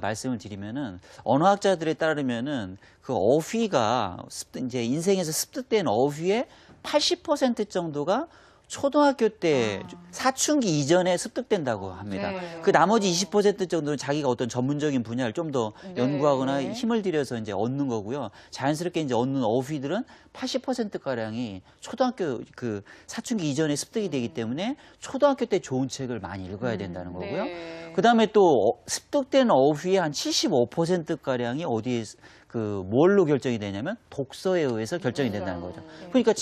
말씀을 드리면은 언어학자들에 따르면은 그 어휘가 이제 인생에서 습득된 어휘의 80% 정도가 초등학교 때 사춘기 이전에 습득된다고 합니다. 네. 그 나머지 20% 정도는 자기가 어떤 전문적인 분야를 좀 더 연구하거나 힘을 들여서 이제 얻는 거고요. 자연스럽게 이제 얻는 어휘들은 80%가량이 초등학교 그 사춘기 이전에 습득이 되기 때문에 초등학교 때 좋은 책을 많이 읽어야 된다는 거고요. 네. 그다음에 또 습득된 어휘의 한 75%가량이 어디에 뭘로 결정이 되냐면 독서에 의해서 결정이 된다는 거죠. 그러니까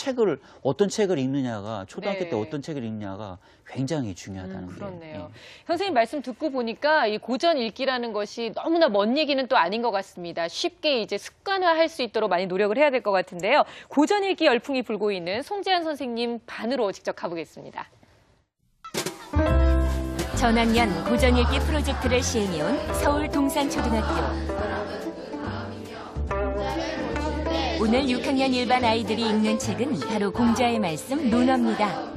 어떤 책을 읽느냐가 초등학교 때 어떤 책을 읽느냐가 굉장히 중요하다는 거예요. 그렇네요. 선생님 말씀 듣고 보니까 이 고전 읽기라는 것이 너무나 먼 얘기는 또 아닌 것 같습니다. 쉽게 이제 습관화할 수 있도록 많이 노력을 해야 될 것 같은데요. 고전 읽기 열풍이 불고 있는 송재한 선생님 반으로 직접 가보겠습니다. 전학년 고전 읽기 프로젝트를 시행해온 서울 동산초등학교. 오늘 6학년 일반 아이들이 읽는 책은 바로 공자의 말씀 논어입니다.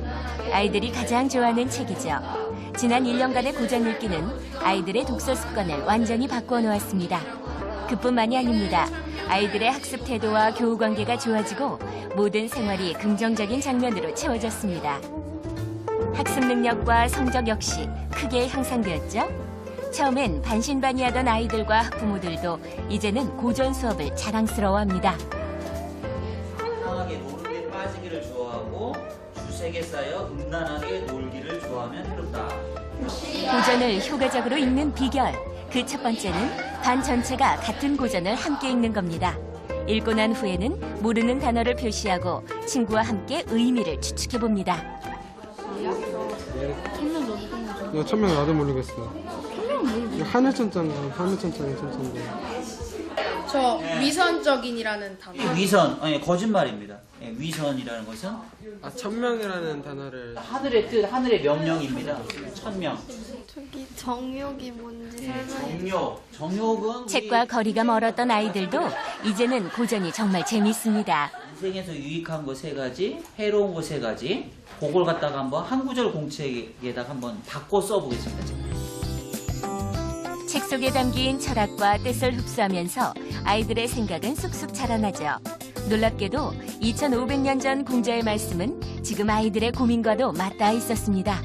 아이들이 가장 좋아하는 책이죠. 지난 1년간의 고전 읽기는 아이들의 독서 습관을 완전히 바꾸어 놓았습니다. 그뿐만이 아닙니다. 아이들의 학습 태도와 교우 관계가 좋아지고 모든 생활이 긍정적인 장면으로 채워졌습니다. 학습 능력과 성적 역시 크게 향상되었죠. 처음엔 반신반의하던 아이들과 학부모들도 이제는 고전 수업을 자랑스러워합니다. 음란하게 노는 데 빠지기를 좋아하고 주색에 쌓여 음란하게 놀기를 좋아하면 해롭다. 고전을 효과적으로 읽는 비결. 그 첫 번째는 반 전체가 같은 고전을 함께 읽는 겁니다. 읽고 난 후에는 모르는 단어를 표시하고 친구와 함께 의미를 추측해 봅니다. 이거 천명 나도 모르겠어. 이거 하늘천자인가? 하늘천자니 천자인데. 저 위선적인이라는 단어. 위선, 아니 거짓말입니다. 위선이라는 것은 천명이라는 단어를. 하늘의 뜻, 하늘의 명령입니다. 천명. 저기 정욕이 뭔지 설명해. 정욕은 책과 거리가 멀었던 아이들도 이제는 고전이 정말 재밌습니다. 인생에서 유익한 거 3가지, 해로운 거 3가지. 그걸 갖다가 한번 한 구절 공책에다가 한번 바꿔 써보겠습니다. 책 속에 담긴 철학과 뜻을 흡수하면서 아이들의 생각은 쑥쑥 자라나죠. 놀랍게도 2500년 전 공자의 말씀은 지금 아이들의 고민과도 맞닿아 있었습니다.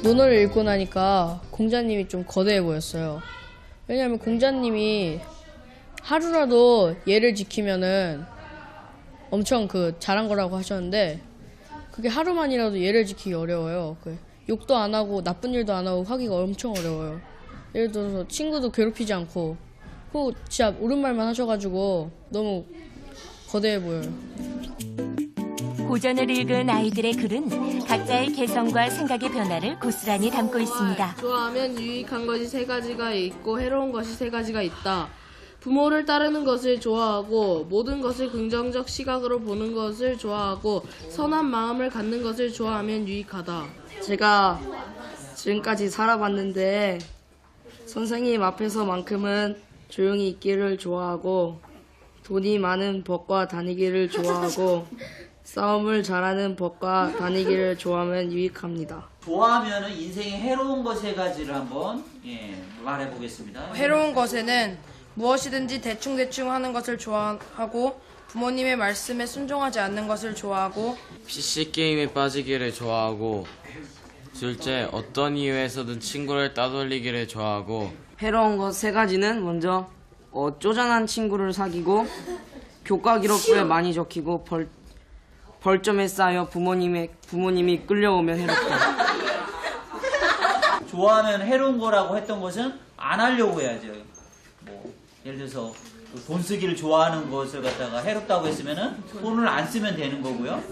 논어를 읽고 나니까 공자님이 좀 거대해 보였어요. 왜냐하면 공자님이 하루라도 예를 지키면은 엄청 잘한 거라고 하셨는데 그게 하루만이라도 예를 지키기 어려워요. 욕도 안 하고 나쁜 일도 안 하고 하기가 엄청 어려워요. 예를 들어서 친구도 괴롭히지 않고 진짜 옳은 말만 하셔가지고 너무 거대해 보여요. 고전을 읽은 아이들의 글은 각자의 개성과 생각의 변화를 고스란히 담고 있습니다. 좋아하면 유익한 것이 3가지가 있고 해로운 것이 3가지가 있다. 부모를 따르는 것을 좋아하고 모든 것을 긍정적 시각으로 보는 것을 좋아하고 선한 마음을 갖는 것을 좋아하면 유익하다. 제가 지금까지 살아봤는데 선생님 앞에서만큼은 조용히 있기를 좋아하고 돈이 많은 법과 다니기를 좋아하고 싸움을 잘하는 법과 다니기를 좋아하면 유익합니다. 좋아하면은 인생의 해로운 것 3가지를 한번 말해 보겠습니다. 해로운 것에는 무엇이든지 대충대충 하는 것을 좋아하고 부모님의 말씀에 순종하지 않는 것을 좋아하고 PC게임에 빠지기를 좋아하고 둘째, 어떤 이유에서든 친구를 따돌리기를 좋아하고 해로운 것 3가지는 먼저 쪼잔한 친구를 사귀고 교과 기록부에 많이 적히고 벌점에 쌓여 부모님이 끌려오면 해롭다. 좋아하면 해로운 거라고 했던 것은 안 하려고 해야죠. 예를 들어서 돈 쓰기를 좋아하는 것을 갖다가 해롭다고 했으면은 돈을 안 쓰면 되는 거고요.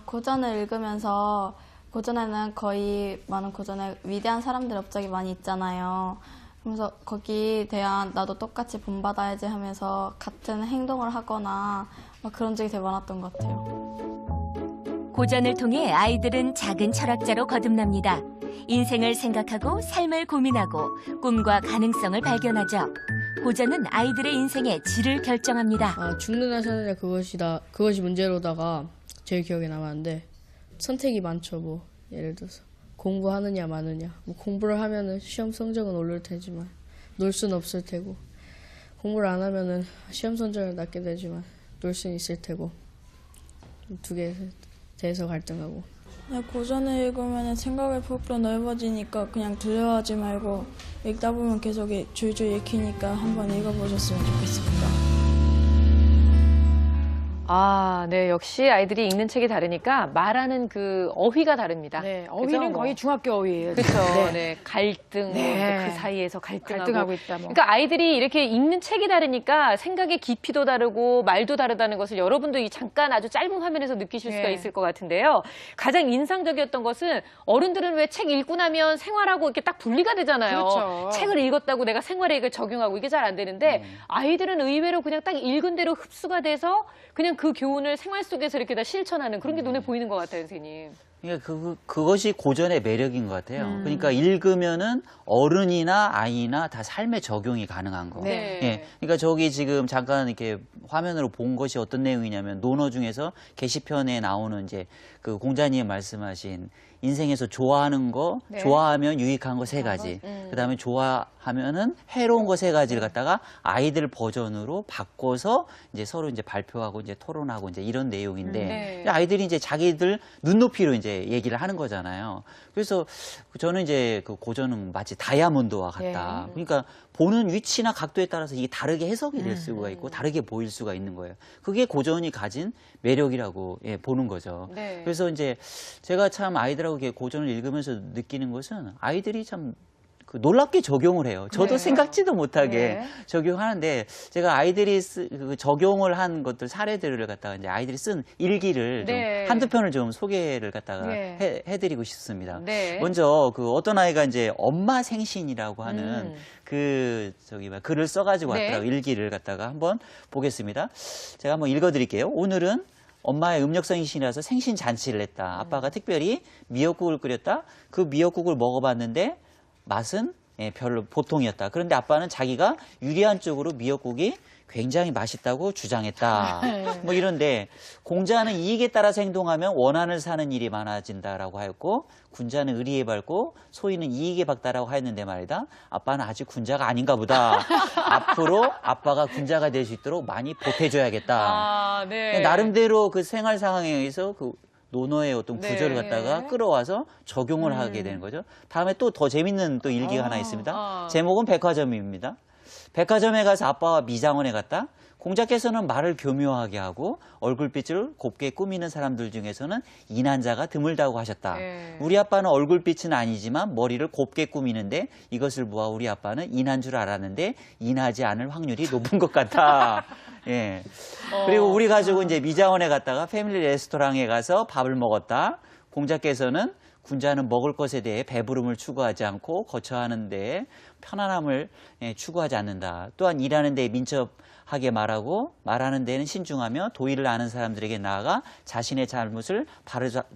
고전을 읽으면서 고전에는 거의 많은 고전에 위대한 사람들 업적이 많이 있잖아요. 그래서 거기에 대한 나도 똑같이 본받아야지 하면서 같은 행동을 하거나 그런 적이 되게 많았던 것 같아요. 고전을 통해 아이들은 작은 철학자로 거듭납니다. 인생을 생각하고 삶을 고민하고 꿈과 가능성을 발견하죠. 고전은 아이들의 인생의 질을 결정합니다. 죽느냐 사느냐 그것이 문제로다가 제일 기억에 남았는데 선택이 많죠. 예를 들어서 공부하느냐 마느냐. 공부를 하면은 시험 성적은 오를 테지만 놀 수는 없을 테고 공부를 안 하면은 시험 성적을 낮게 되지만 놀 수는 있을 테고 두 개에 대해서 갈등하고. 고전을 읽으면 생각의 폭도 넓어지니까 그냥 두려워하지 말고 읽다 보면 계속 줄줄 읽히니까 한번 읽어보셨으면 좋겠습니다. 아, 네. 역시 아이들이 읽는 책이 다르니까 말하는 그 어휘가 다릅니다. 네, 어휘는 그죠? 거의 중학교 어휘예요. 그렇죠. 네. 네. 갈등, 네. 그 사이에서 갈등하고. 갈등하고 있다, 뭐. 그러니까 아이들이 이렇게 읽는 책이 다르니까 생각의 깊이도 다르고 말도 다르다는 것을 여러분도 이 잠깐 아주 짧은 화면에서 느끼실 수가 네. 있을 것 같은데요. 가장 인상적이었던 것은 어른들은 왜 책 읽고 나면 생활하고 이렇게 딱 분리가 되잖아요. 그렇죠. 책을 읽었다고 내가 생활에 이걸 적용하고 이게 잘 안 되는데 아이들은 의외로 그냥 딱 읽은 대로 흡수가 돼서 그냥 그 교훈을 생활 속에서 이렇게 다 실천하는 그런 게 눈에 보이는 것 같아요, 선생님. 그러니까 그것이 고전의 매력인 것 같아요. 그러니까 읽으면은 어른이나 아이나 다 삶에 적용이 가능한 거. 네. 예. 그러니까 저기 지금 잠깐 이렇게 화면으로 본 것이 어떤 내용이냐면 논어 중에서 게시편에 나오는 이제 그 공자님 말씀하신 인생에서 좋아하는 거, 네. 좋아하면 유익한 거 3가지. 그다음에 좋아하면은 해로운 거 3가지를 갖다가 아이들 버전으로 바꿔서 이제 서로 이제 발표하고 이제 토론하고 이제 이런 내용인데 네. 아이들이 이제 자기들 눈높이로 이제 얘기를 하는 거잖아요. 그래서 저는 이제 그 고전은 마치 다이아몬드와 같다. 그러니까 보는 위치나 각도에 따라서 이게 다르게 해석이 될 수가 있고 다르게 보일 수가 있는 거예요. 그게 고전이 가진 매력이라고 보는 거죠. 네. 그래서 이제 제가 참 아이들하고 이렇게 고전을 읽으면서 느끼는 것은 아이들이 참 놀랍게 적용을 해요. 저도 네. 생각지도 못하게 네. 적용하는데 제가 아이들이 적용을 한 것들 사례들을 갖다가 이제 아이들이 쓴 일기를 네. 좀 한두 편을 좀 소개를 갖다가 네. 해드리고 싶습니다. 네. 먼저 그 어떤 아이가 이제 엄마 생신이라고 하는 글을 써가지고 네. 왔더라고요. 일기를 갖다가 한번 보겠습니다. 제가 한번 읽어드릴게요. 오늘은 엄마의 음력 생신이라서 생신 잔치를 했다. 아빠가 특별히 미역국을 끓였다. 그 미역국을 먹어봤는데 맛은 별로 보통이었다. 그런데 아빠는 자기가 유리한 쪽으로 미역국이 굉장히 맛있다고 주장했다. 뭐 이런데 공자는 이익에 따라서 행동하면 원한을 사는 일이 많아진다라고 하였고 군자는 의리에 밝고 소인은 이익에 박다라고 하였는데 말이다. 아빠는 아직 군자가 아닌가 보다. 앞으로 아빠가 군자가 될 수 있도록 많이 보태줘야겠다. 아, 네. 나름대로 그 생활 상황에 의해서 그 논어의 어떤 네. 구조를 갖다가 끌어와서 적용을 하게 되는 거죠. 다음에 또 더 재밌는 또 일기가 하나 있습니다. 제목은 백화점입니다. 백화점에 가서 아빠와 미장원에 갔다. 공자께서는 말을 교묘하게 하고 얼굴빛을 곱게 꾸미는 사람들 중에서는 인한자가 드물다고 하셨다. 네. 우리 아빠는 얼굴빛은 아니지만 머리를 곱게 꾸미는데 이것을 보아 우리 아빠는 인한 줄 알았는데 인하지 않을 확률이 높은 것 같아. 예. 그리고 우리 가족은 이제 미장원에 갔다가 패밀리 레스토랑에 가서 밥을 먹었다. 공자께서는 군자는 먹을 것에 대해 배부름을 추구하지 않고 거처하는 데에 편안함을 추구하지 않는다. 또한 일하는 데에 민첩하게 말하고 말하는 데는 신중하며 도의를 아는 사람들에게 나아가 자신의 잘못을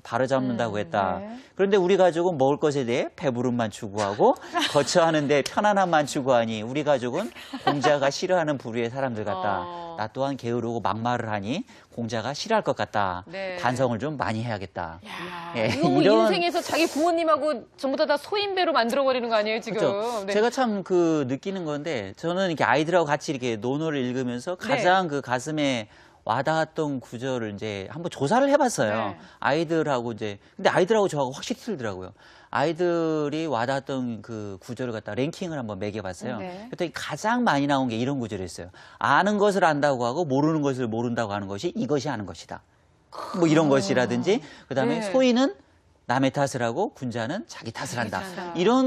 바로잡는다고 했다. 네. 그런데 우리 가족은 먹을 것에 대해 배부름만 추구하고 거처하는 데 편안함만 추구하니 우리 가족은 공자가 싫어하는 부류의 사람들 같다. 나 또한 게으르고 막말을 하니 공자가 싫어할 것 같다. 네. 반성을 좀 많이 해야겠다. 예, 이거 뭐 인생에서 자기 부모님하고 전부 다 소인배로 만들어버리는 거 아니에요, 지금? 그렇죠. 네. 제가 참 그 느끼는 건데 저는 이렇게 아이들하고 같이 이렇게 논어를 읽으면서 가장 그 가슴에 와닿았던 구절을 이제 한번 조사를 해봤어요. 네. 아이들하고 이제 근데 아이들하고 저하고 확실히 틀리더라고요. 아이들이 와닿았던 그 구절을 갖다 랭킹을 한번 매겨봤어요. 네. 그랬더니 가장 많이 나온 게 이런 구절이었어요. 아는 것을 안다고 하고 모르는 것을 모른다고 하는 것이 이것이 아는 것이다. 뭐 이런 것이라든지 그다음에 네. 소인은 남의 탓을 하고 군자는 자기 탓을 한다. 탓을 한다. 이런